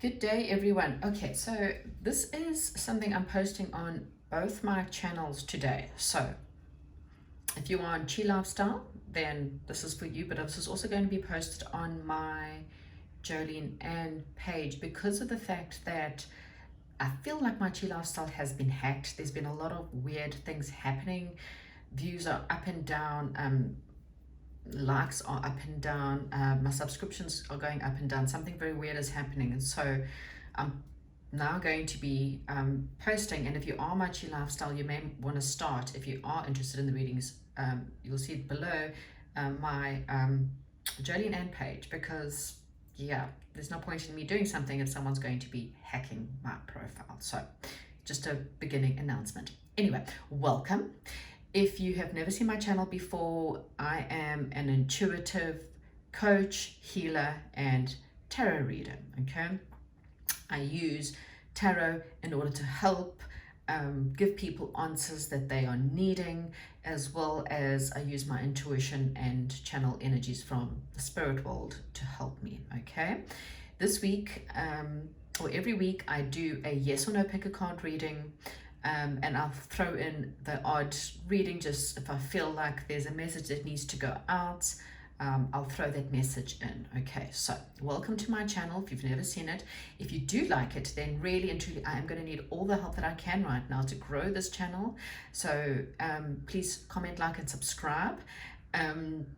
Good day, everyone. Okay, so this is something I'm posting on both my channels today. So if you are on Chi Lifestyle, then this is for you, but this is also going to be posted on my joleneemmett page because of the fact that I feel like my Chi Lifestyle has been hacked. There's been a lot of weird things happening. Views are up and down. Likes are up and down, my subscriptions are going up and down. Something very weird is happening, and so I'm now going to be posting. And if you are my Chi Lifestyle, you may want to start. If you are interested in the readings, you'll see it below my joleneemmett page, because yeah, there's no point in me doing something if someone's going to be hacking my profile. So just a beginning announcement. Anyway, welcome. If you have never seen my channel before, I am an intuitive coach, healer, and tarot reader, okay? I use tarot in order to help give people answers that they are needing, as well as I use my intuition and channel energies from the spirit world to help me, okay? This week, or every week, I do a yes or no pick a card reading. And I'll throw in the odd reading just if I feel like there's a message that needs to go out. I'll throw that message in. Okay, so welcome to my channel if you've never seen it. If you do like it, then really and truly I am going to need all the help that I can right now to grow this channel. So please comment, like, and subscribe.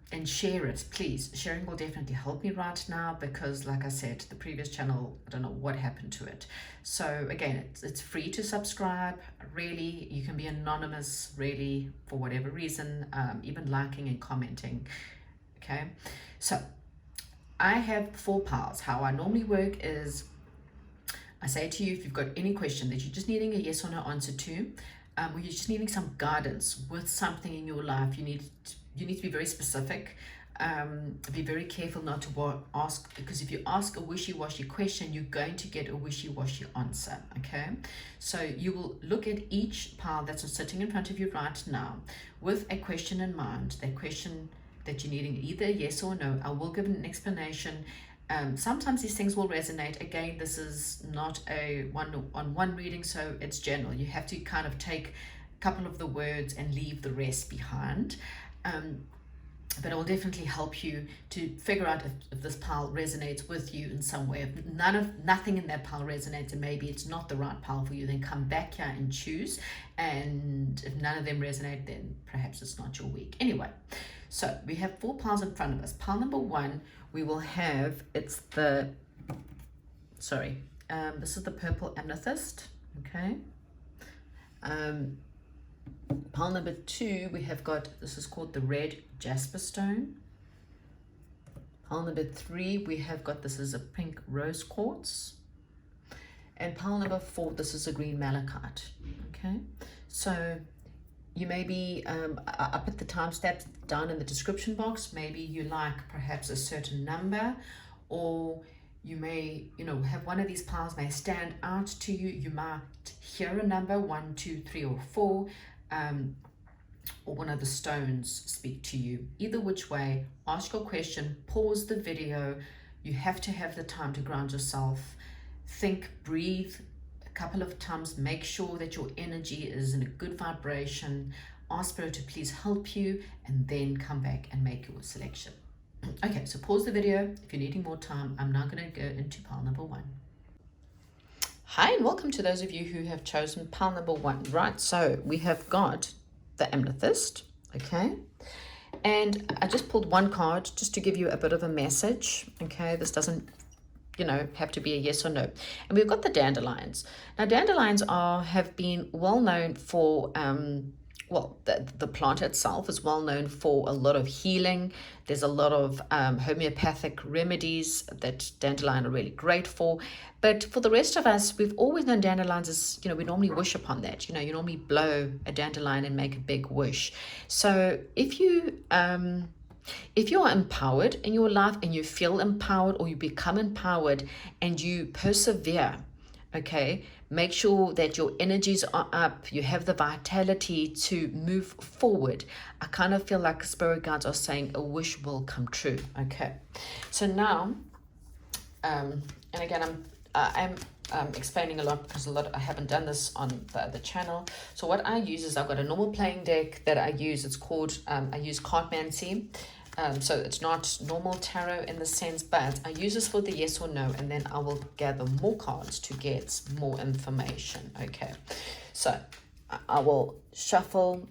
And share it, please. Sharing will definitely help me right now, because like I said, the previous channel, I don't know what happened to it. So again, it's free to subscribe. Really, you can be anonymous, really, for whatever reason, even liking and commenting. Okay, so I have 4 piles. How I normally work is I say to you, if you've got any question that you're just needing a yes or no answer to, or you're just needing some guidance with something in your life, you need to be very specific. Be very careful not to ask, because if you ask a wishy-washy question, you're going to get a wishy-washy answer, okay? So you will look at each pile that's sitting in front of you right now with a question in mind, that question that you're needing either yes or no. I will give an explanation. Sometimes these things will resonate. Again, this is not a one-on-one reading, so it's general. You have to kind of take a couple of the words and leave the rest behind. But it will definitely help you to figure out if this pile resonates with you in some way. If nothing in that pile resonates, and maybe it's not the right pile for you, then come back here and choose. And if none of them resonate, then perhaps it's not your week. Anyway, so we have 4 piles in front of us. Pile number 1, we will have, it's the, sorry, this is the purple amethyst, okay? Pile number 2, we have got, this is called the red jasper stone. Pile number 3, we have got, this is a pink rose quartz. And pile number 4, this is a green malachite. Okay, so you may be, I put the timestamps down in the description box. Maybe you like perhaps a certain number, or you may, have one of these piles may stand out to you. You might hear a number 1, 2, 3, or 4. Or one of the stones speak to you. Either which way, ask your question, pause the video. You have to have the time to ground yourself. Think, breathe a couple of times. Make sure that your energy is in a good vibration. Ask Spirit to please help you, and then come back and make your selection. Okay, so pause the video. If you're needing more time, I'm now going to go into pile number 1. Hi, and welcome to those of you who have chosen pile number 1. Right, so we have got the amethyst, okay? And I just pulled 1 card just to give you a bit of a message, okay? This doesn't, have to be a yes or no. And we've got the dandelions. Now, dandelions have been well known for, the plant itself is well known for a lot of healing. There's a lot of homeopathic remedies that dandelion are really great for. But for the rest of us, we've always known dandelions as, we normally wish upon that. You normally blow a dandelion and make a big wish. So if you are empowered in your life, and you feel empowered, or you become empowered and you persevere, okay, make sure that your energies are up, you have the vitality to move forward. I kind of feel like spirit guides are saying a wish will come true. Okay, so now and again, I'm explaining a lot because I haven't done this on the other channel. So what I use is I've got a normal playing deck that I use. It's called, I use Dependency. So it's not normal tarot in the sense, but I use this for the yes or no, and then I will gather more cards to get more information. Okay, so I will shuffle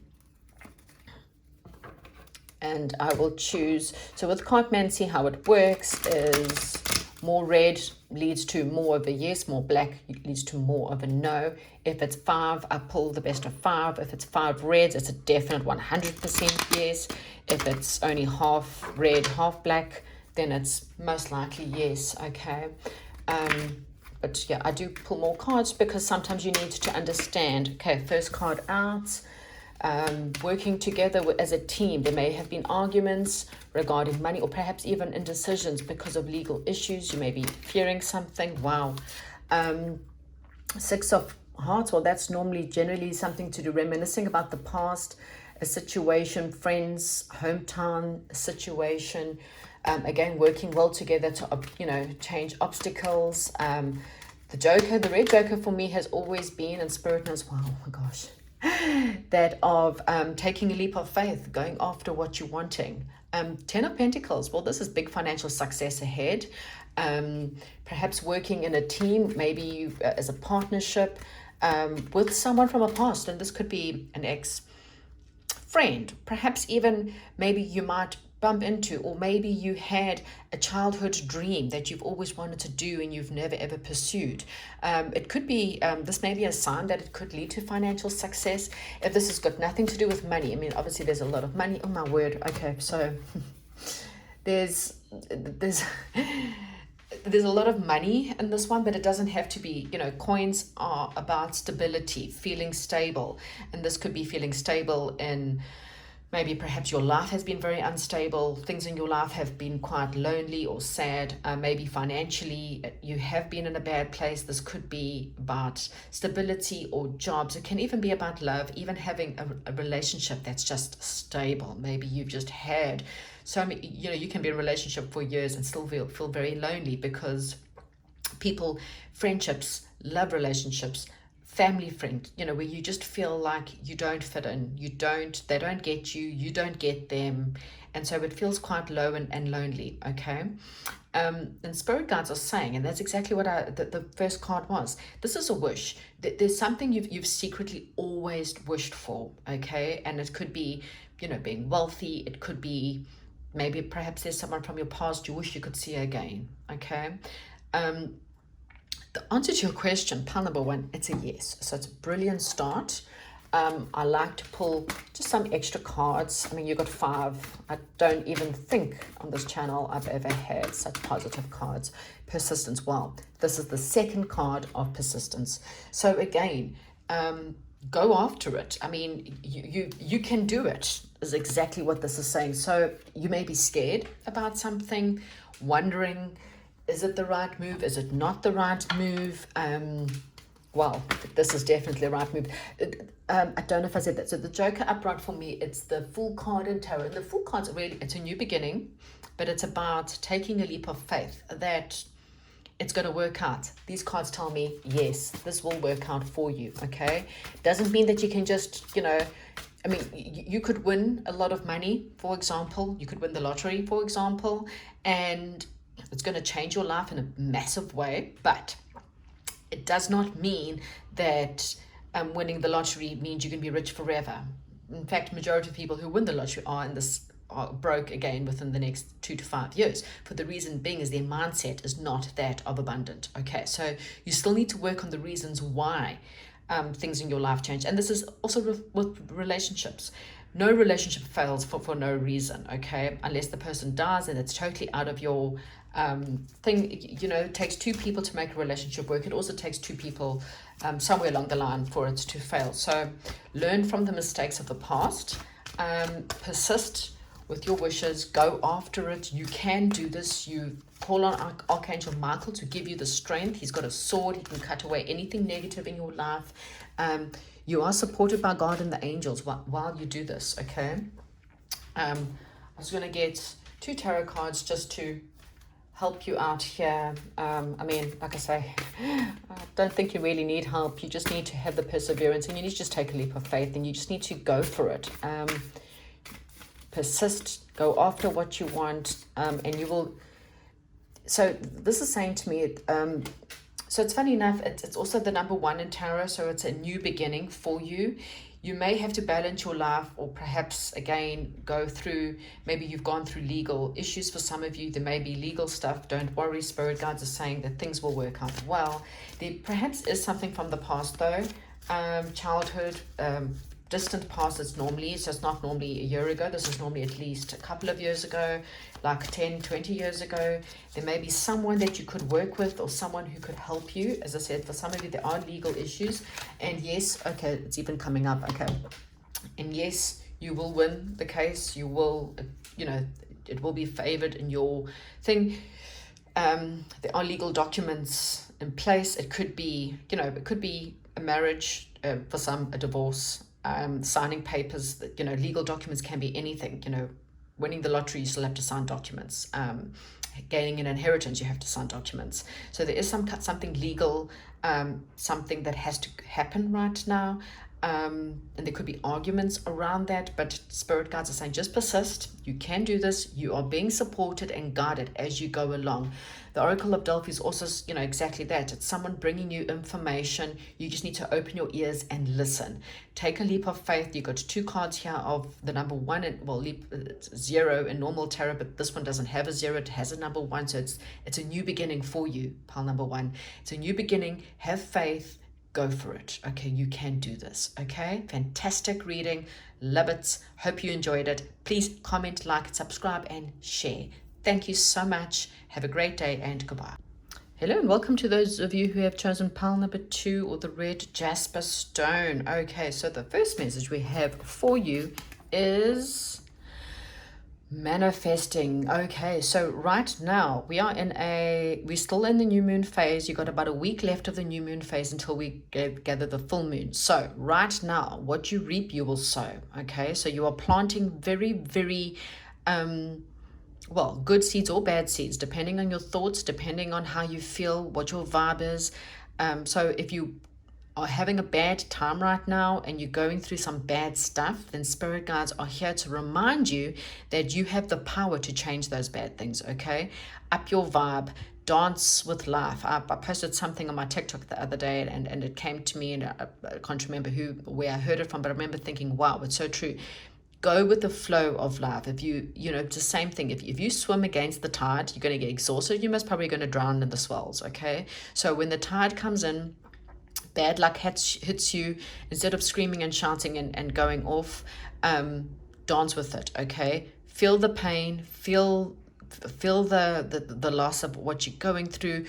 and I will choose. So with Dependency, how it works is more red leads to more of a yes, more black leads to more of a no. If it's 5, I pull the best of 5. If it's 5 reds, it's a definite 100% yes. If it's only half red, half black, then it's most likely yes, okay? But yeah, I do pull more cards because sometimes you need to understand, okay, first card out, working together as a team. There may have been arguments regarding money or perhaps even indecisions because of legal issues. You may be fearing something. Wow. 6 of Hearts, well, that's normally generally something to do, reminiscing about the past, a situation, friends, hometown situation. Again, working well together to, change obstacles. The Joker, the red Joker for me has always been, and Spirit knows, wow, oh my gosh, that of taking a leap of faith, going after what you're wanting. 10 of Pentacles, well, this is big financial success ahead. Perhaps working in a team, maybe you, as a partnership with someone from a past, and this could be an ex-friend, perhaps even maybe you might bump into, or maybe you had a childhood dream that you've always wanted to do and you've never ever pursued. It could be, this may be a sign that it could lead to financial success. If this has got nothing to do with money, I mean, obviously there's a lot of money. Oh my word. Okay, so there's a lot of money in this one, but it doesn't have to be, coins are about stability, feeling stable. And this could be feeling stable in maybe perhaps your life has been very unstable. Things in your life have been quite lonely or sad. Maybe financially you have been in a bad place. This could be about stability or jobs. It can even be about love, even having a relationship that's just stable. Maybe you've just had you can be in a relationship for years and still feel very lonely because people, friendships, love relationships, family friend, where you just feel like you don't fit in, they don't get you, you don't get them, and so it feels quite low and lonely, okay? And spirit guides are saying, and that's exactly what the first card was, this is a wish. There's something you've secretly always wished for, okay? And it could be, being wealthy, it could be maybe perhaps there's someone from your past you wish you could see again, okay? The answer to your question, pile number 1, it's a yes. So it's a brilliant start. I like to pull just some extra cards. I mean, you got 5. I don't even think on this channel I've ever had such positive cards. Persistence, well, this is the second card of persistence. So again, go after it. I mean, you can do it, is exactly what this is saying. So you may be scared about something, wondering, is it the right move? Is it not the right move? Well, this is definitely the right move. I don't know if I said that. So the Joker upright for me, it's the full card in tarot. The full card's really, it's a new beginning, but it's about taking a leap of faith that it's going to work out. These cards tell me, yes, this will work out for you, okay? Doesn't mean that you can just, I mean, you could win a lot of money, for example. You could win the lottery, for example, and it's going to change your life in a massive way, but it does not mean that winning the lottery means you can be rich forever. In fact, majority of people who win the lottery are broke again within the next 2 to 5 years. For the reason being is their mindset is not that of abundant. Okay, so you still need to work on the reasons why things in your life change. And this is also with relationships. No relationship fails for no reason, okay? Unless the person dies and it's totally out of your thing. It takes 2 people to make a relationship work. It also takes 2 people somewhere along the line for it to fail. So learn from the mistakes of the past, persist with your wishes, go after it. You can do this. You call on Archangel Michael to give you the strength. He's got a sword. He can cut away anything negative in your life. You are supported by God and the angels while you do this, okay? I was going to get 2 tarot cards just to help you out here. I mean, like I say, I don't think you really need help. You just need to have the perseverance, and you need to just take a leap of faith, and you just need to go for it. Persist, go after what you want, and you will. So this is saying to me, so it's funny enough, it's also the number 1 in tarot, so it's a new beginning for you. You may have to balance your life, or perhaps again go through, maybe you've gone through legal issues. For some of you, there may be legal stuff. Don't worry, spirit guides are saying that things will work out well. There perhaps is something from the past though, childhood, distant past. So it's not normally a year ago. This is normally at least a couple of years ago, like 10, 20 years ago. There may be someone that you could work with, or someone who could help you. As I said, for some of you, there are legal issues. And yes, okay, it's even coming up, okay. And yes, you will win the case. You will, it will be favored in your thing. There are legal documents in place. It could be, it could be a marriage, for some, a divorce, signing papers, legal documents can be anything. Winning the lottery, you still have to sign documents. Gaining an inheritance, you have to sign documents. So there is something legal, something that has to happen right now. And there could be arguments around that, but spirit guides are saying just persist. You can do this. You are being supported and guided as you go along. The Oracle of Delphi is also, exactly that. It's someone bringing you information. You just need to open your ears and listen. Take a leap of faith. You got 2 cards here of the number 1, and 0 in normal tarot, but this one doesn't have a 0. It has a number 1, so it's a new beginning for you, pile number 1. It's a new beginning. Have faith. Go for it. Okay, you can do this. Okay, fantastic reading. Love it. Hope you enjoyed it. Please comment, like, subscribe, and share. Thank you so much. Have a great day, and goodbye. Hello, and welcome to those of you who have chosen pile number 2, or the red jasper stone. Okay, so the first message we have for you is manifesting. Okay, so right now we're still in the new moon phase. You got about a week left of the new moon phase until we gather the full moon. So right now, what you reap, you will sow. Okay, so you are planting very, very good seeds or bad seeds, depending on your thoughts, depending on how you feel, what your vibe is. So if you are having a bad time right now and you're going through some bad stuff, then spirit guides are here to remind you that you have the power to change those bad things. Okay, up your vibe, dance with life. I posted something on my TikTok the other day, and it came to me, and I can't remember where I heard it from, but I remember thinking, wow, it's so true. Go with the flow of life. If it's the same thing. If you swim against the tide, you're going to get exhausted. You're most probably going to drown in the swells. Okay, so when the tide comes in, bad luck hits you, instead of screaming and shouting and going off, dance with it. Okay, feel the pain, feel the loss of what you're going through.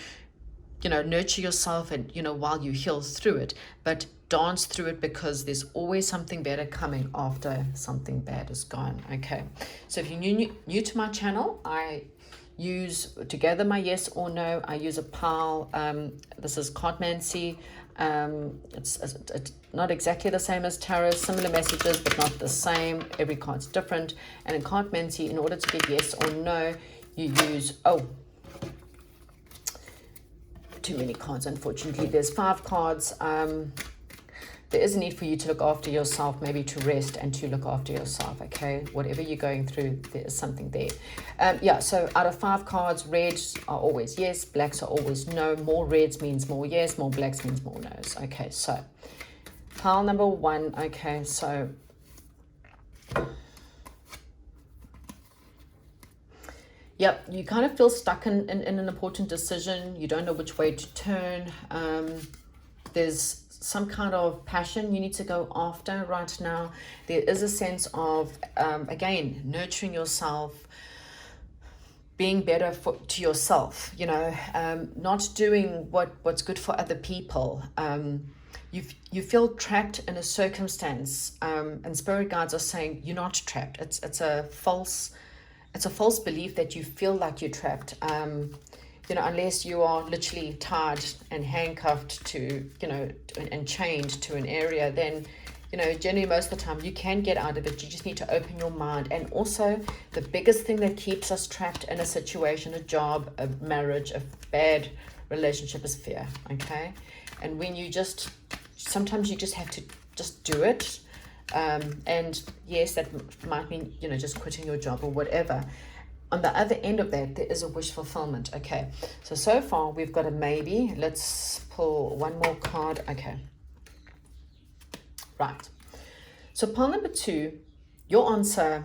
Nurture yourself, and while you heal through it, but dance through it, because there's always something better coming after something bad is gone. Okay, so if you're new to my channel, I use, to gather my yes or no, I use a pile. This is Cartomancy. It's not exactly the same as tarot, similar messages but not the same. Every card's different, and in Cartomancy, in order to get yes or no, you use too many cards, unfortunately. There's 5 cards. There is a need for you to look after yourself, maybe to rest and to look after yourself. Okay, whatever you're going through, there is something there. So out of 5 cards, reds are always yes, blacks are always no. More reds means more yes, more blacks means more no's. Okay, so pile number 1. Okay, so yep, you kind of feel stuck in an important decision. You don't know which way to turn. There's some kind of passion you need to go after right now. There is a sense of, again, nurturing yourself, being better to yourself, not doing what's good for other people. You feel trapped in a circumstance, and spirit guides are saying you're not trapped. It's a false belief that you feel like you're trapped. Unless you are literally tied and handcuffed to, and chained to an area, then you know, generally most of the time you can get out of it. You just need to open your mind. And also the biggest thing that keeps us trapped in a situation, a job, a marriage, a bad relationship is fear. Okay. And when you just, sometimes you just have to just do it. And yes, that might mean, you know, just quitting your job or whatever. On the other end of that, there is a wish fulfillment. Okay, so far we've got a maybe. Let's pull one more card. Okay, right. So pile number 2, your answer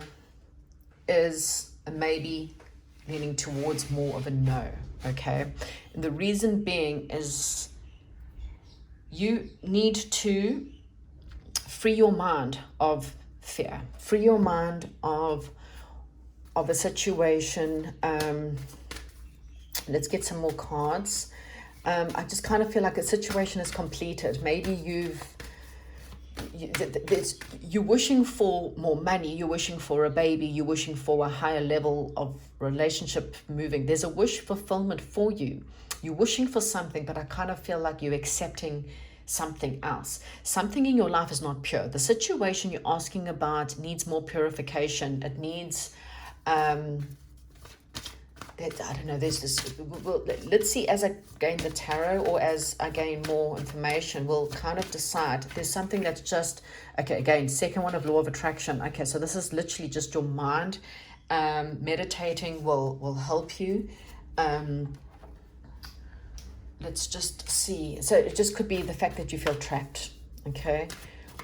is a maybe leaning towards more of a no. Okay, and the reason being is you need to free your mind of fear, free your mind of a situation. Let's get some more cards. I just kind of feel like a situation is completed. Maybe you're wishing for more money, you're wishing for a baby, you're wishing for a higher level of relationship moving. There's a wish fulfillment for you. You're wishing for something, but I kind of feel like you're accepting something else. Something in your life is not pure. The situation you're asking about needs more purification. It needs I don't know, there's this, let's see, as I gain the tarot or as I gain more information, we'll kind of decide. There's something that's just, okay, again, second one of law of attraction. Okay, so this is literally just your mind. Meditating will help you. Let's just see. So it just could be the fact that you feel trapped, okay?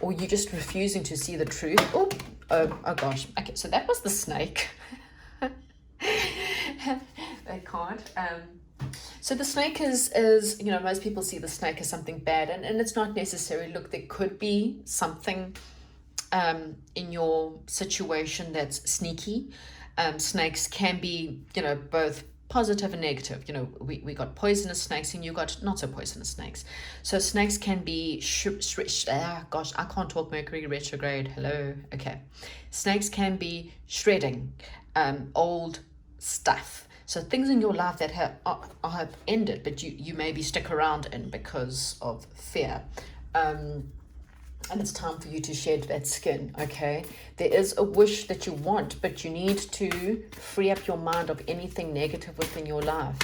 Or you're just refusing to see the truth. Oh gosh. Okay, so that was the snake. That card. So the snake is, you know, most people see the snake as something bad, and it's not necessary. Look, there could be something in your situation that's sneaky. Snakes can be, you know, both positive and negative. You know, we got poisonous snakes and you got not so poisonous snakes. So snakes can be gosh, I can't talk. Mercury retrograde. Hello. Okay, snakes can be shredding old stuff. So things in your life that have ended, but you maybe stick around in because of fear. And it's time for you to shed that skin, okay? There is a wish that you want, but you need to free up your mind of anything negative within your life.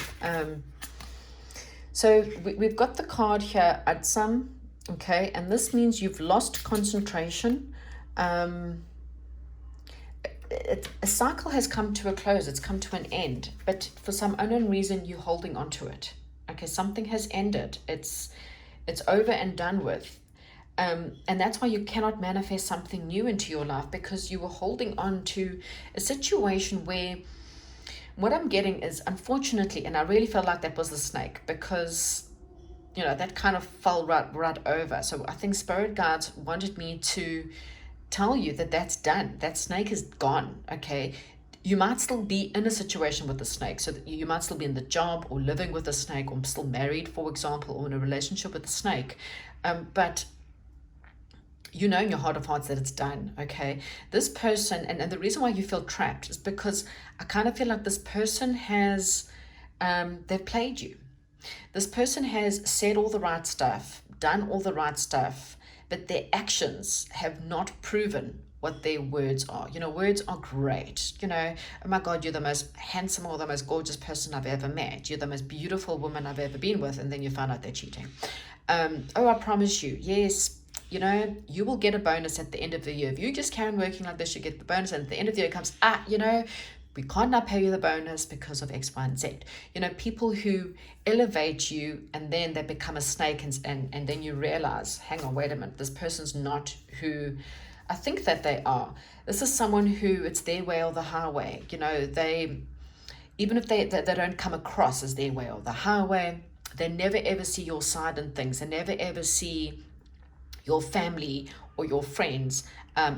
So we've got the card here, Adsam, okay? And this means you've lost concentration. A cycle has come to a close. It's come to an end. But for some unknown reason, you're holding on to it. Okay, something has ended. It's over and done with. And that's why you cannot manifest something new into your life, because you were holding on to a situation where what I'm getting is, unfortunately, and I really felt like that was the snake, because, you know, that kind of fell right over. So I think spirit guides wanted me to tell you that that's done. That snake is gone, okay? You might still be in a situation with the snake. So that you might still be in the job or living with a snake, or still married, for example, or in a relationship with a snake. But you know in your heart of hearts that it's done, okay? This person, and the reason why you feel trapped is because I kind of feel like this person has, they've played you. This person has said all the right stuff, done all the right stuff, but their actions have not proven what their words are. You know, words are great. You know, oh my God, you're the most handsome or the most gorgeous person I've ever met. You're the most beautiful woman I've ever been with. And then you find out they're cheating. Oh, I promise you, yes, you know, you will get a bonus at the end of the year. If you just carry on working like this, you get the bonus. And at the end of the year it comes, you know, we can't now pay you the bonus because of X, Y, and Z. You know, people who elevate you and then they become a snake, and then you realize, hang on, wait a minute, this person's not who I think that they are. This is someone who, it's their way or the highway. You know, they, even if they don't come across as their way or the highway, they never ever see your side in things. They never ever see your family or your friends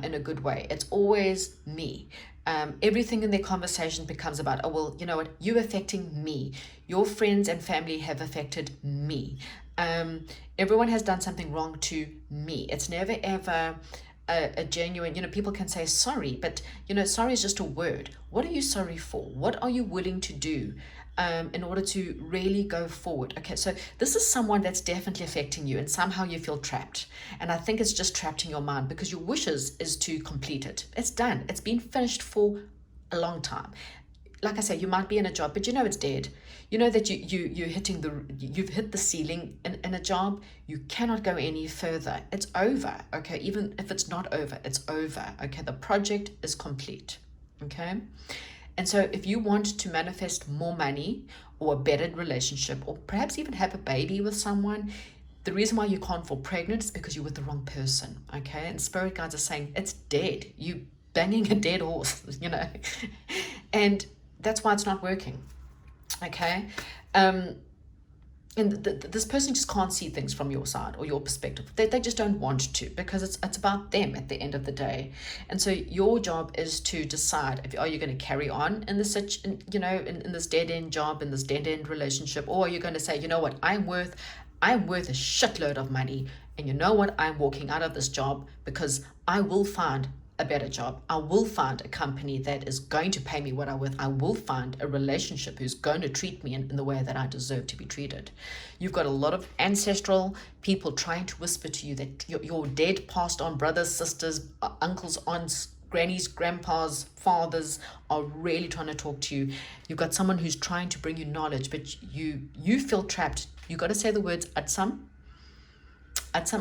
in a good way. It's always me. Everything in their conversation becomes about, oh, well, you know what, you affecting me. Your friends and family have affected me. Everyone has done something wrong to me. It's never ever a genuine, you know, people can say sorry, but, you know, sorry is just a word. What are you sorry for? What are you willing to do in order to really go forward. Okay, so this is someone that's definitely affecting you, and somehow you feel trapped. And I think it's just trapped in your mind because your wishes is to complete it. It's done. It's been finished for a long time. Like I say, you might be in a job, but you know it's dead. You know that you've hit the ceiling in a job. You cannot go any further. It's over. Okay, even if it's not over, it's over. Okay, the project is complete. Okay. And so if you want to manifest more money or a better relationship, or perhaps even have a baby with someone, the reason why you can't fall pregnant is because you're with the wrong person, okay? And spirit guides are saying it's dead. You banging a dead horse, you know? And that's why it's not working, okay? And this person just can't see things from your side or your perspective. They just don't want to, because it's about them at the end of the day. And so your job is to decide, if are you going to carry on in this in this dead end job, in this dead end relationship, or are you going to say, you know what, I'm worth a shitload of money, and you know what, I'm walking out of this job because I will find a better job. I will find a company that is going to pay me what I'm worth. I will find a relationship who's going to treat me in the way that I deserve to be treated. You've got a lot of ancestral people trying to whisper to you that your dead, passed on brothers, sisters, uncles, aunts, grannies, grandpas, fathers are really trying to talk to you. You've got someone who's trying to bring you knowledge, but you feel trapped. You got to say the words Atsam,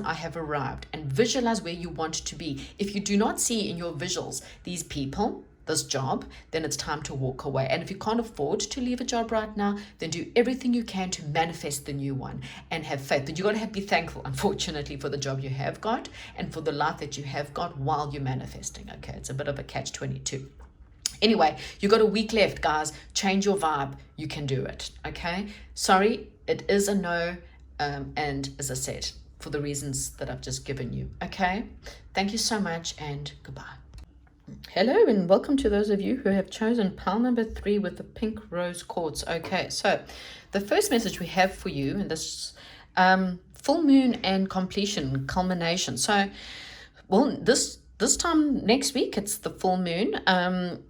I have arrived, and visualize where you want to be. If you do not see in your visuals these people, this job, then it's time to walk away. And if you can't afford to leave a job right now, then do everything you can to manifest the new one and have faith. But you got to be thankful, unfortunately, for the job you have got and for the life that you have got while you're manifesting. Okay, it's a bit of a catch-22. Anyway, you got a week left, guys. Change your vibe. You can do it. Okay, sorry, it is a no, and as I said, for the reasons that I've just given you. Okay, thank you so much, and goodbye. Hello, and welcome to those of you who have chosen pile number 3 with the pink rose quartz. Okay, so the first message we have for you in this full moon and completion, culmination. So, well, this time next week, it's the full moon.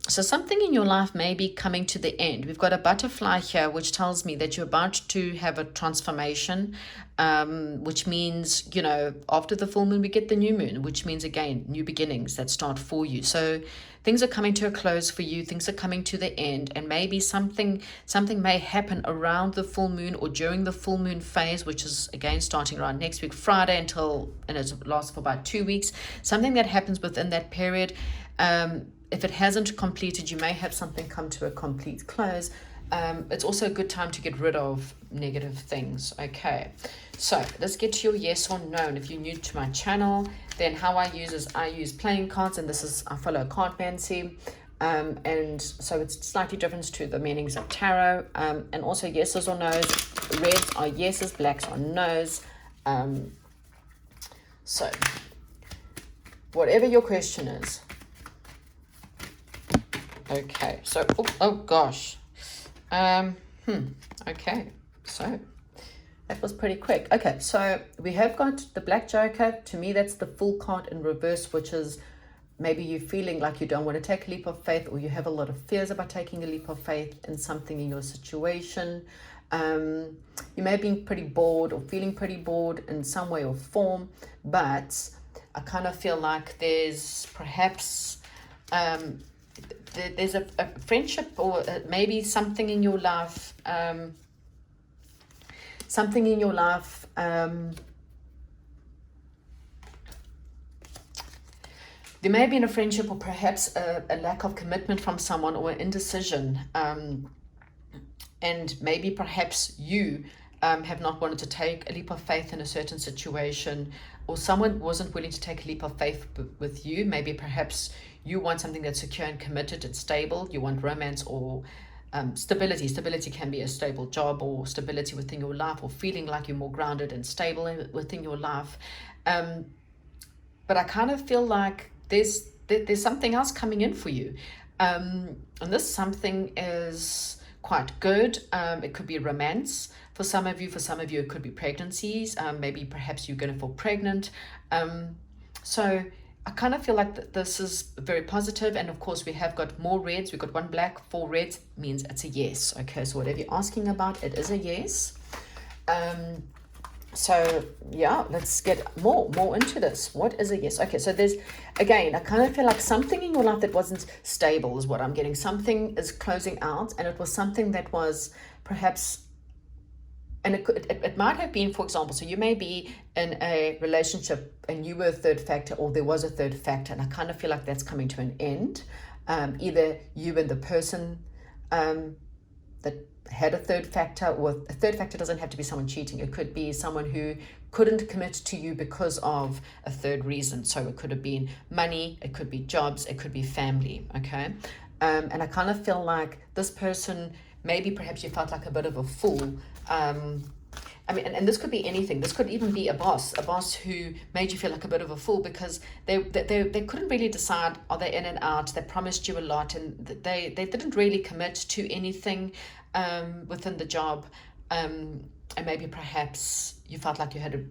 So something in your life may be coming to the end. We've got a butterfly here, which tells me that you're about to have a transformation, which means, you know, after the full moon, we get the new moon, which means, again, new beginnings that start for you. So things are coming to a close for you. Things are coming to the end, and maybe something may happen around the full moon or during the full moon phase, which is, again, starting around next week, Friday, and it lasts for about 2 weeks. Something that happens within that period. If it hasn't completed, you may have something come to a complete close. It's also a good time to get rid of negative things. Okay, so let's get to your yes or no. And if you're new to my channel, then how I use playing cards, and I follow card fancy, and so it's slightly different to the meanings of tarot, and also yeses or nos. Reds are yeses, blacks are nos. So whatever your question is. Okay, so oh gosh. Okay, so that was pretty quick. Okay, so we have got the Black Joker. To me, that's the Fool card in reverse, which is maybe you're feeling like you don't want to take a leap of faith, or you have a lot of fears about taking a leap of faith in something in your situation. You may have been pretty bored or feeling pretty bored in some way or form, but I kind of feel like there's perhaps there's a friendship, or maybe something in your life, there may have been a friendship, or perhaps a lack of commitment from someone, or indecision, and maybe perhaps you have not wanted to take a leap of faith in a certain situation, or someone wasn't willing to take a leap of faith with you. Maybe perhaps you want something that's secure and committed and stable. You want romance or stability. Stability can be a stable job, or stability within your life, or feeling like you're more grounded and stable within your life. But I kind of feel like there's something else coming in for you. And this something is quite good. It could be romance for some of you. For some of you, it could be pregnancies. Maybe perhaps you're going to fall pregnant. So I kind of feel like this is very positive, and of course we have got more reds. We've got 1 black, 4 reds, means it's a yes. Okay, so whatever you're asking about, it is a yes. So yeah, let's get more into this. What is a yes? Okay, so there's, again, I kind of feel like something in your life that wasn't stable is what I'm getting. Something is closing out, and it was something that was perhaps, and it might have been, for example, so you may be in a relationship and you were a third factor, or there was a third factor, and I kind of feel like that's coming to an end. Either you and the person that had a third factor, or a third factor doesn't have to be someone cheating. It could be someone who couldn't commit to you because of a third reason. So it could have been money, it could be jobs, it could be family. Okay. And I kind of feel like this person, maybe perhaps you felt like a bit of a fool. I mean, and this could be anything. This could even be a boss who made you feel like a bit of a fool because they couldn't really decide, are they in and out? They promised you a lot, and they didn't really commit to anything within the job. And maybe perhaps you felt like you had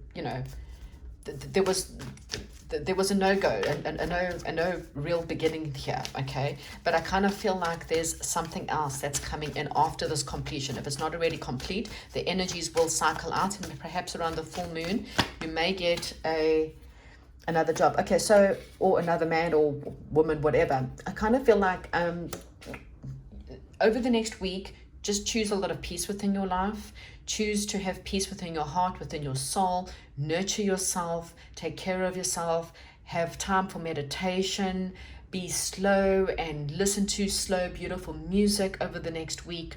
there was a no-go, and a no real beginning here. Okay, but I kind of feel like there's something else that's coming in after this completion. If it's not already complete, the energies will cycle out, and perhaps around the full moon you may get another job. Okay, so, or another man or woman, whatever. I kind of feel like over the next week, just choose a lot of peace within your life. Choose to have peace within your heart, within your soul. Nurture yourself. Take care of yourself. Have time for meditation. Be slow and listen to slow, beautiful music over the next week.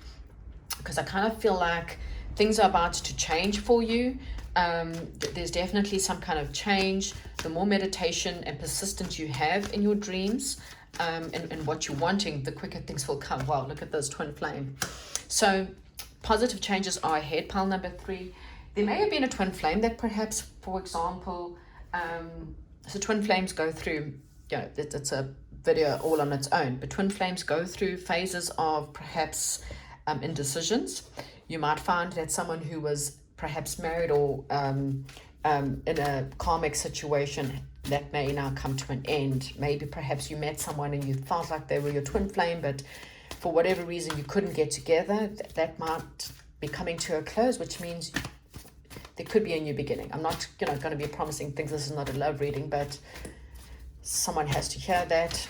Because I kind of feel like things are about to change for you. There's definitely some kind of change. The more meditation and persistence you have in your dreams, and what you're wanting, the quicker things will come. Wow, look at this twin flame. So positive changes are ahead. Pile number 3. There may have been a twin flame that perhaps, for example, so twin flames go through, it's a video all on its own, but twin flames go through phases of perhaps indecisions. You might find that someone who was perhaps married or in a karmic situation, that may now come to an end. Maybe perhaps you met someone and you felt like they were your twin flame, but for whatever reason you couldn't get together. That might be coming to a close, which means there could be a new beginning. I'm not going to be promising things. This is not a love reading, but someone has to hear that.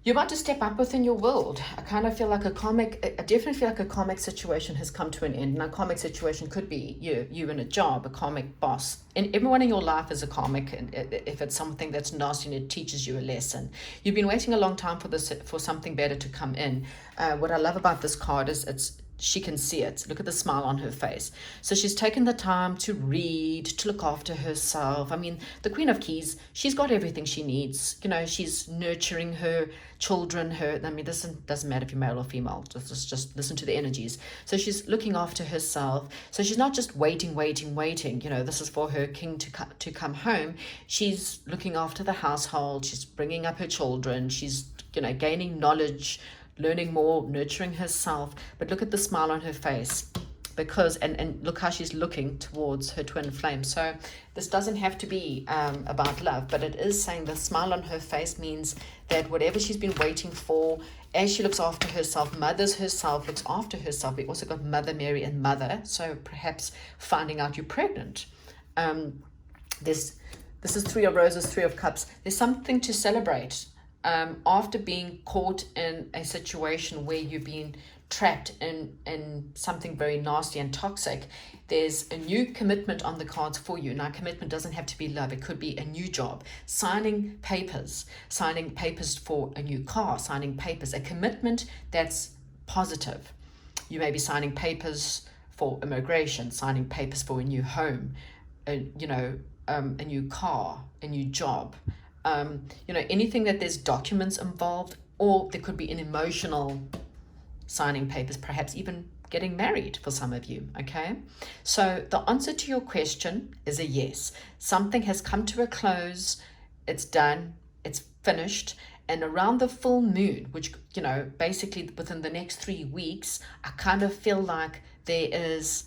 You're about to step up within your world. I kind of feel like I definitely feel like a karmic situation has come to an end. And a karmic situation could be you in a job, a karmic boss. And everyone in your life is a karmic, and if it's something that's nasty and it teaches you a lesson. You've been waiting a long time for something better to come in. What I love about this card is she can see it. Look at the smile on her face. So she's taken the time to read, to look after herself. I mean, the Queen of Keys, she's got everything she needs. She's nurturing her children. This doesn't matter if you're male or female. Just listen to the energies. So she's looking after herself. So she's not just waiting. This is for her king to come home. She's looking after the household. She's bringing up her children. She's, gaining knowledge, learning more, nurturing herself. But look at the smile on her face, because and look how she's looking towards her twin flame. So this doesn't have to be about love, but it is saying the smile on her face means that whatever she's been waiting for, as she looks after herself, mothers herself, looks after herself. We also got Mother Mary and Mother. So perhaps finding out you're pregnant. This is 3 of Roses, 3 of Cups. There's something to celebrate. After being caught in a situation where you've been trapped in something very nasty and toxic, there's a new commitment on the cards for you. Now, commitment doesn't have to be love. It could be a new job, signing papers for a new car, signing papers, a commitment that's positive. You may be signing papers for immigration, signing papers for a new home, a new car, a new job. Anything that there's documents involved, or there could be an emotional signing papers, perhaps even getting married for some of you. Okay, so the answer to your question is a yes. Something has come to a close. It's done. It's finished. And around the full moon, which basically within the next 3 weeks, I kind of feel like there is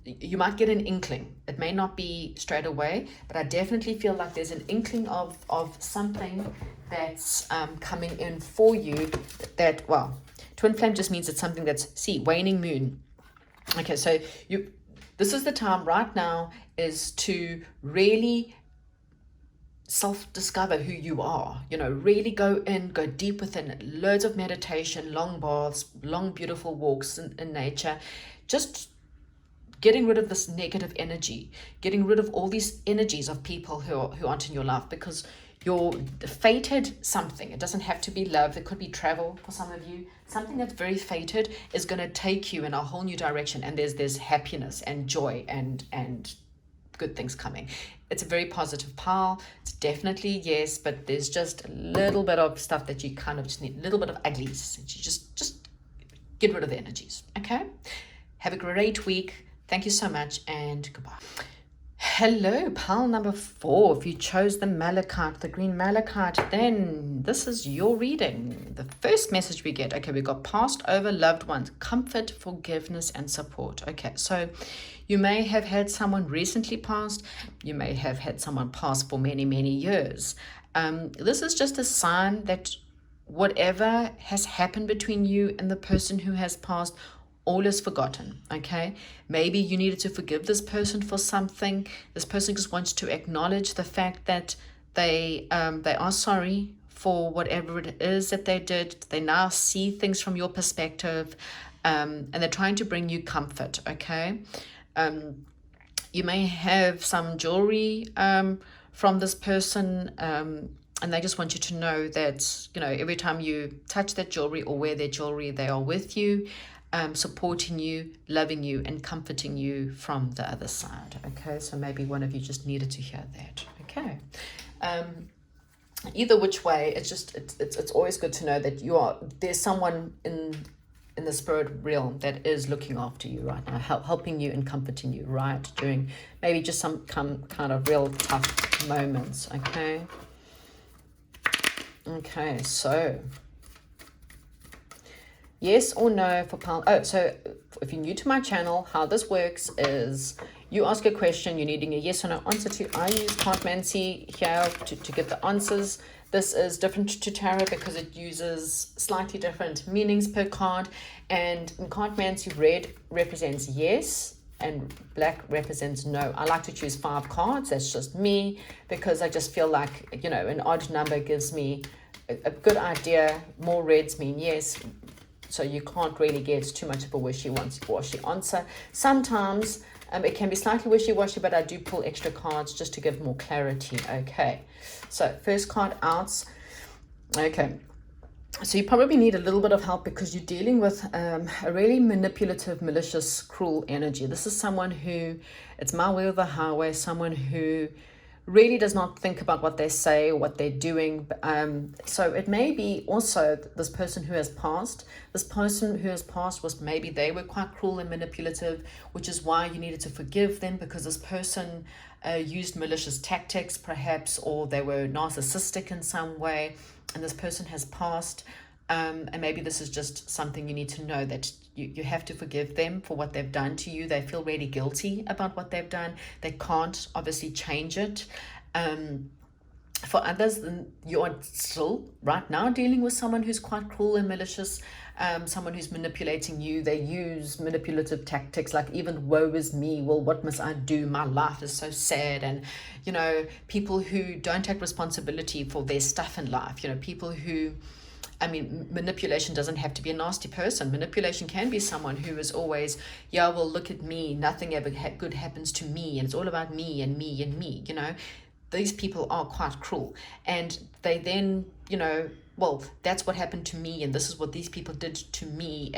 you might get an inkling. It may not be straight away, but I definitely feel like there's an inkling of something that's coming in for you. That, well, twin flame just means it's something that's, see, waning moon. Okay, so this is the time right now is to really self-discover who you are, really go deep within. Loads of meditation, long baths, long beautiful walks in nature, just getting rid of this negative energy, getting rid of all these energies of people who aren't in your life, because you're fated something. It doesn't have to be love. It could be travel for some of you. Something that's very fated is going to take you in a whole new direction, and there's happiness and joy and good things coming. It's a very positive pile. It's definitely yes, but there's just a little bit of stuff that you kind of just need, a little bit of uglies. You just get rid of the energies. Okay? Have a great week. Thank you so much, and goodbye. Hello, pile number 4. If you chose the malachite, the green malachite, then this is your reading. The first message we get, okay, we got passed over loved ones, comfort, forgiveness, and support. Okay, so you may have had someone recently passed. You may have had someone pass for many, many years. This is just a sign that whatever has happened between you and the person who has passed, all is forgotten. Okay, maybe you needed to forgive this person for something. This person just wants to acknowledge the fact that they are sorry for whatever it is that they did. They now see things from your perspective, and they're trying to bring you comfort. Okay, you may have some jewelry from this person, and they just want you to know that every time you touch that jewelry or wear their jewelry, they are with you, supporting you, loving you, and comforting you from the other side. Okay, so maybe one of you just needed to hear that. Okay, either which way, it's always good to know that there's someone in the spirit realm that is looking after you right now, helping you and comforting you right during maybe just some kind of real tough moments. Okay, so yes or no for pile. Oh, so if you're new to my channel, how this works is you ask a question, you're needing a yes or no answer to. I use Cartomancy here to get the answers. This is different to tarot because it uses slightly different meanings per card. And in Cartomancy, red represents yes and black represents no. I like to choose 5 cards. That's just me, because I just feel like, an odd number gives me a good idea. More reds mean yes. So you can't really get too much of a wishy-washy answer. Sometimes it can be slightly wishy-washy, but I do pull extra cards just to give more clarity. Okay, so first card out. Okay, so you probably need a little bit of help because you're dealing with a really manipulative, malicious, cruel energy. This is someone who, it's my way or the highway, someone who really does not think about what they say or what they're doing. So it may be also this person who has passed. This person who has passed was maybe they were quite cruel and manipulative, which is why you needed to forgive them, because this person used malicious tactics perhaps, or they were narcissistic in some way, and this person has passed. And maybe this is just something you need to know, that you have to forgive them for what they've done to you. They feel really guilty about what they've done. They can't obviously change it. For others, you are still right now dealing with someone who's quite cruel and malicious, someone who's manipulating you. They use manipulative tactics like even woe is me. Well, what must I do? My life is so sad. And, people who don't take responsibility for their stuff in life, people who, manipulation doesn't have to be a nasty person. Manipulation can be someone who is always, well, look at me. Nothing ever good happens to me. And it's all about me and me and me, These people are quite cruel. And they then, well, that's what happened to me. And this is what these people did to me.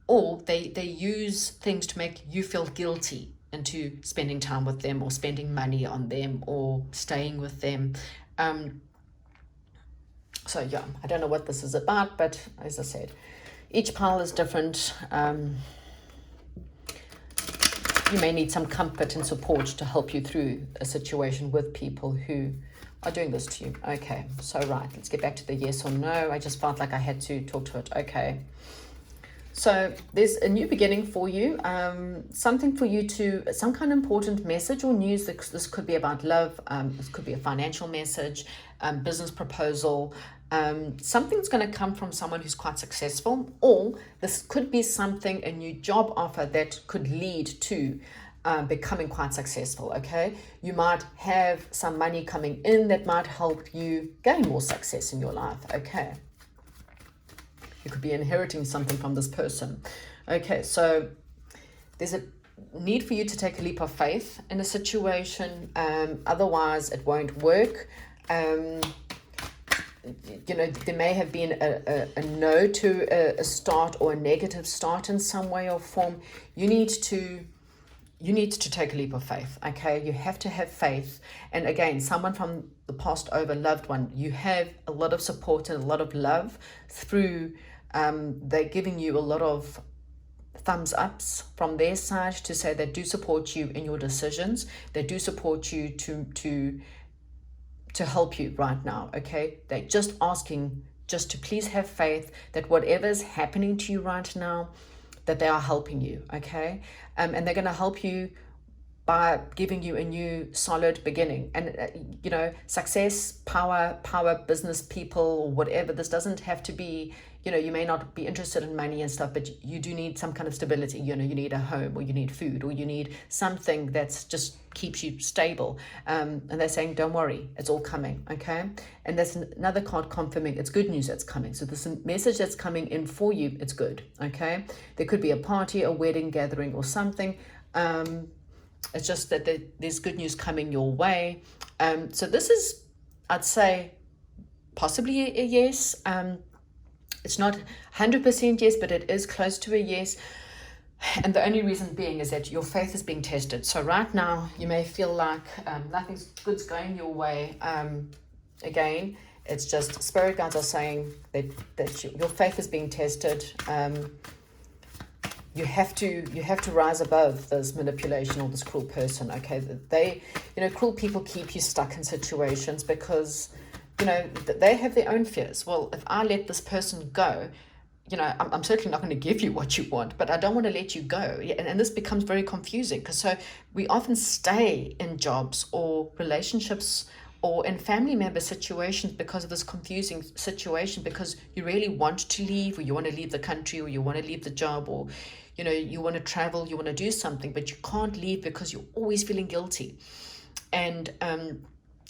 Or they use things to make you feel guilty into spending time with them or spending money on them or staying with them. So yeah, I don't know what this is about, but as I said, each pile is different. You may need some comfort and support to help you through a situation with people who are doing this to you. Okay, so right, let's get back to the yes or no. I just felt like I had to talk to it. Okay, So there's a new beginning for you, something for you to, some kind of important message or news. This could be about love, this could be a financial message, business proposal, something's going to come from someone who's quite successful, or this could be something, a new job offer that could lead to becoming quite successful, okay? You might have some money coming in that might help you gain more success in your life, okay? You could be inheriting something from this person. Okay, so there's a need for you to take a leap of faith in a situation. Otherwise, it won't work. You know, there may have been a no to a start, or a negative start in some way or form. You need to take a leap of faith, okay? You have to have faith. And again, someone from the past over, loved one, you have a lot of support and a lot of love through, they're giving you a lot of thumbs ups from their side to say they do support you in your decisions. They do support you to help you right now, okay? They're just asking just to please have faith that whatever's happening to you right now, that they are helping you, okay? And they're going to help you by giving you a new solid beginning. And you know, success, power, business people, whatever, this doesn't have to be, you know, you may not be interested in money and stuff, but you do need some kind of stability. You know, you need a home, or you need food, or you need something that's just keeps you stable. And they're saying, don't worry, it's all coming, okay? And there's another card confirming it's good news that's coming. So this message that's coming in for you, it's good, okay? There could be a party, a wedding, gathering, or something. It's just that there's good news coming your way. So this is, I'd say, possibly a yes. It's not 100% yes, but it is close to a yes. And the only reason being is that your faith is being tested. So right now, you may feel like nothing's good's going your way. Again, it's just spirit guides are saying that your faith is being tested. You have to rise above this manipulation or this cruel person, okay? They, you know, cruel people keep you stuck in situations because, you know, they have their own fears. Well, if I let this person go, you know, I'm certainly not going to give you what you want, but I don't want to let you go. And this becomes very confusing because so we often stay in jobs or relationships or in family member situations because of this confusing situation, because you really want to leave, or you want to leave the country, or you want to leave the job, or, you know, you want to travel, you want to do something, but you can't leave because you're always feeling guilty. And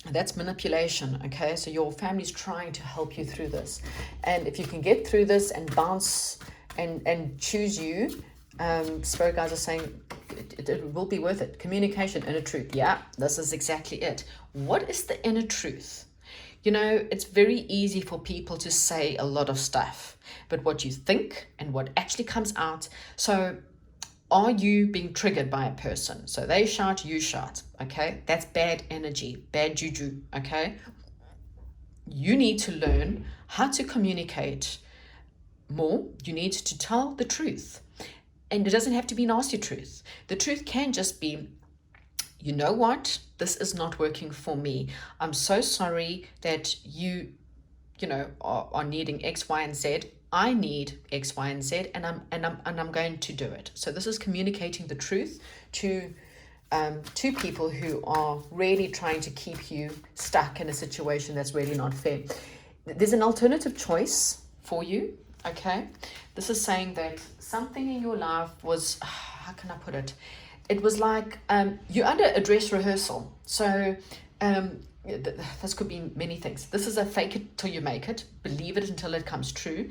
that's manipulation, okay? So your family's trying to help you through this. And if you can get through this and bounce and choose you, spirit guides are saying it will be worth it. Communication, inner truth. Yeah, this is exactly it. What is the inner truth? You know, it's very easy for people to say a lot of stuff, but what you think and what actually comes out. So are you being triggered by a person? So they shout, you shout, okay? That's bad energy, bad juju, okay? You need to learn how to communicate more. You need to tell the truth. And it doesn't have to be nasty truth. The truth can just be, you know what? This is not working for me. I'm so sorry that you know, are needing X, Y, and Z. I need X, Y, and Z, and I'm going to do it. So this is communicating the truth to people who are really trying to keep you stuck in a situation that's really not fair. There's an alternative choice for you, okay? This is saying that something in your life was, how can I put it? It was like you're under a dress rehearsal. So this could be many things. This is a fake it till you make it, believe it until it comes true.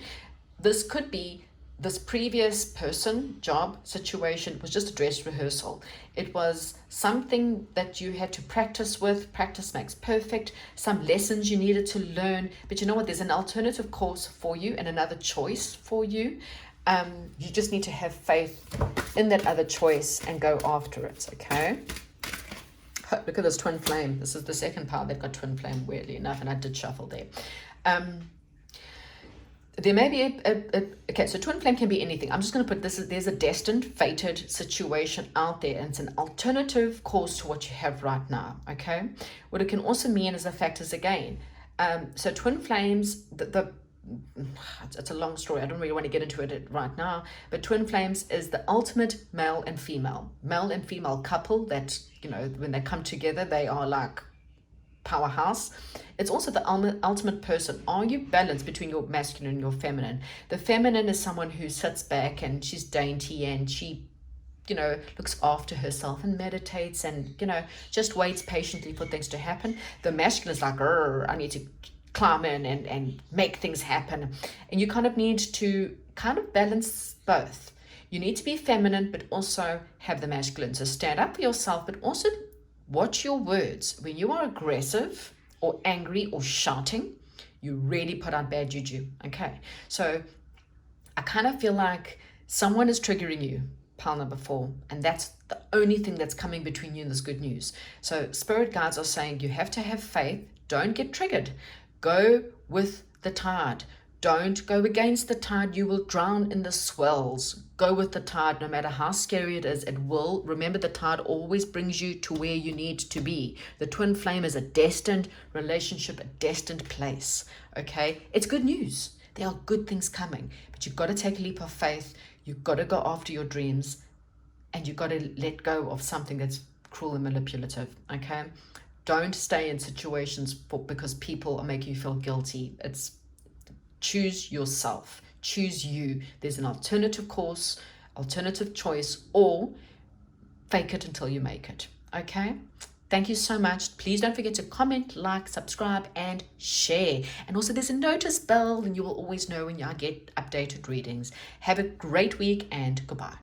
This could be this previous person, job, situation was just a dress rehearsal. It was something that you had to practice with. Practice makes perfect. Some lessons you needed to learn. But you know what? There's an alternative course for you and another choice for you. You just need to have faith in that other choice and go after it, okay? Look at this twin flame. This is the second pile that got twin flame, weirdly enough, and I did shuffle there. There may be okay, so twin flame can be anything. I'm just going to put this, there's a destined, fated situation out there, and it's an alternative course to what you have right now, okay? What it can also mean is the factors again. So twin flames, it's a long story. I don't really want to get into it right now. But twin flames is the ultimate male and female couple that, you know, when they come together, they are like powerhouse. It's also the ultimate person. Are you balanced between your masculine and your feminine? The feminine is someone who sits back and she's dainty and she, you know, looks after herself and meditates and, you know, just waits patiently for things to happen. The masculine is like, I need to climb in and make things happen. And you kind of need to kind of balance both. You need to be feminine, but also have the masculine. So stand up for yourself, but also watch your words. When you are aggressive or angry or shouting, you really put out bad juju. Okay. So I kind of feel like someone is triggering you, pile number 4, and that's the only thing that's coming between you and this good news. So spirit guides are saying you have to have faith. Don't get triggered. Go with the tide. Don't go against the tide. You will drown in the swells. Go with the tide. No matter how scary it is, it will. Remember, the tide always brings you to where you need to be. The twin flame is a destined relationship, a destined place. Okay? It's good news. There are good things coming. But you've got to take a leap of faith. You've got to go after your dreams. And you've got to let go of something that's cruel and manipulative. Okay? Don't stay in situations because people are making you feel guilty. It's choose yourself. Choose you. There's an alternative course, alternative choice, or fake it until you make it. Okay? Thank you so much. Please don't forget to comment, like, subscribe, and share. And also there's a notice bell and you will always know when I get updated readings. Have a great week and goodbye.